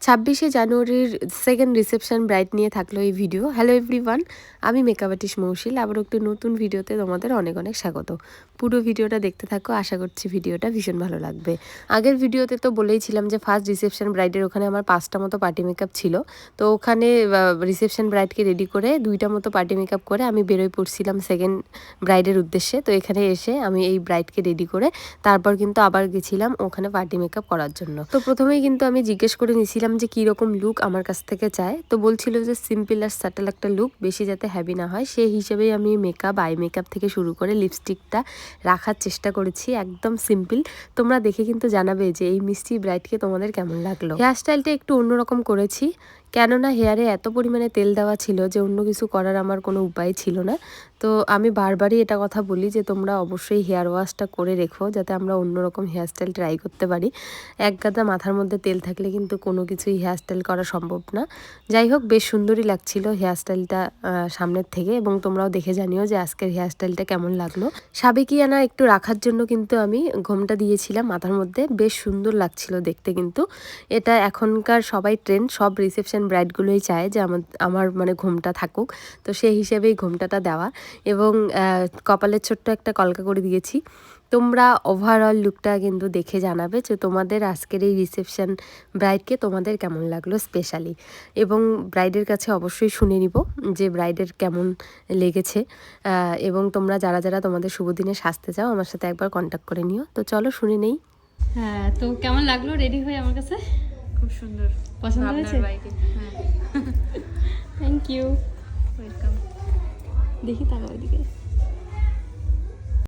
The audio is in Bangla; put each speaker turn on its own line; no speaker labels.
26শে জানুয়ারির সেকেন্ড রিসেপশন ব্রাইড নিয়ে থাকলো এই ভিডিও। হ্যালো এভরিওয়ান, আমি মেকআপ আর্টিস্ট মৌশিল। আবার একটু নতুন ভিডিওতে তোমাদের অনেক অনেক স্বাগত। পুরো ভিডিওটা দেখতে থাকো, আশা করছি ভিডিওটা ভীষণ ভালো লাগবে। আগের ভিডিওতে তো বলেইছিলাম যে ফার্স্ট রিসেপশন ব্রাইডের ওখানে আমার 5টা মতো পার্টি মেকআপ ছিল। তো ওখানে রিসেপশন ব্রাইডকে রেডি করে 2টা মতো পার্টি মেকআপ করে আমি বেরোয় পড়ছিলাম সেকেন্ড ব্রাইডের উদ্দেশ্যে। তো এখানে এসে আমি এই ব্রাইডকে রেডি করে তারপর কিন্তু আবার গেছিলাম ওখানে পার্টি মেকআপ করার জন্য। তো প্রথমেই কিন্তু আমি জিজ্ঞেস করে নিয়েছিলাম যে কীরকম লুক আমার কাছ থেকে চায়। তো বলছিল যে সিম্পল আর স্যাটেল একটা লুক, বেশি যাতে হ্যাভি না হয় সেই হিসেবেই আমি মেকআপ, আই মেকআপ থেকে শুরু করে লিপস্টিকটা রাখার চেষ্টা করেছি একদম সিম্পল। তোমরা দেখে কিন্তু জানাবে যে এই মিষ্টি ব্রাইডকে তোমাদের কেমন লাগলো। হেয়ার স্টাইলটা একটু অন্যরকম করেছি, কেননা হেয়ারে এত পরিমাণে তেল দেওয়া ছিল যে অন্য কিছু করার আমার কোনো উপায় ছিল না। তো আমি বারবারই এটা কথা বলি যে তোমরা অবশ্যই হেয়ার ওয়াশটা করে রেখো, যাতে আমরা অন্যরকম হেয়ার স্টাইল ট্রাই করতে পারি। এক গাদা মাথার মধ্যে তেল থাকলে কিন্তু কোনো কিছুই হেয়ার স্টাইল করা সম্ভব না। যাই হোক, বেশ সুন্দরই লাগছিল হেয়ার স্টাইলটা সামনের থেকে, এবং তোমরাও দেখে জানিও যে আজকের হেয়ার স্টাইলটা কেমন লাগলো। সাবেকিয়ানা একটু রাখার জন্য কিন্তু আমি ঘোমটা দিয়েছিলাম মাথার মধ্যে, বেশ সুন্দর লাগছিল দেখতে। কিন্তু এটা এখনকার সবাই ট্রেন্ড, সব রিসেপশন ব্রাইডগুলোই চায় যে আমার মানে ঘোমটা থাকুক। তো সেই হিসেবেই ঘোমটাটা দেওয়া, এবং কপালের ছোট্ট একটা কলকা করে দিয়েছি। তোমরা ওভারঅল লুকটা কিন্তু দেখে জানাবে যে তোমাদের আজকের এই রিসেপশন ব্রাইডকে তোমাদের কেমন লাগলো স্পেশালি, এবং ব্রাইডের কাছে অবশ্যই শুনে নিব যে ব্রাইডের কেমন লেগেছে। এবং তোমরা যারা যারা তোমাদের শুভ দিনে সাজতে চাও আমার সাথে একবার কন্ট্যাক্ট করে নিও। তো চলো শুনে নেই।
হ্যাঁ, তো কেমন লাগলো রেডি হয়ে আমার কাছে?
খুব সুন্দর,
পছন্দ হয়েছে?
হ্যাঁ,
থ্যাংক ইউ,
ওয়েলকাম।
দেখি তাকাও ওইদিকে।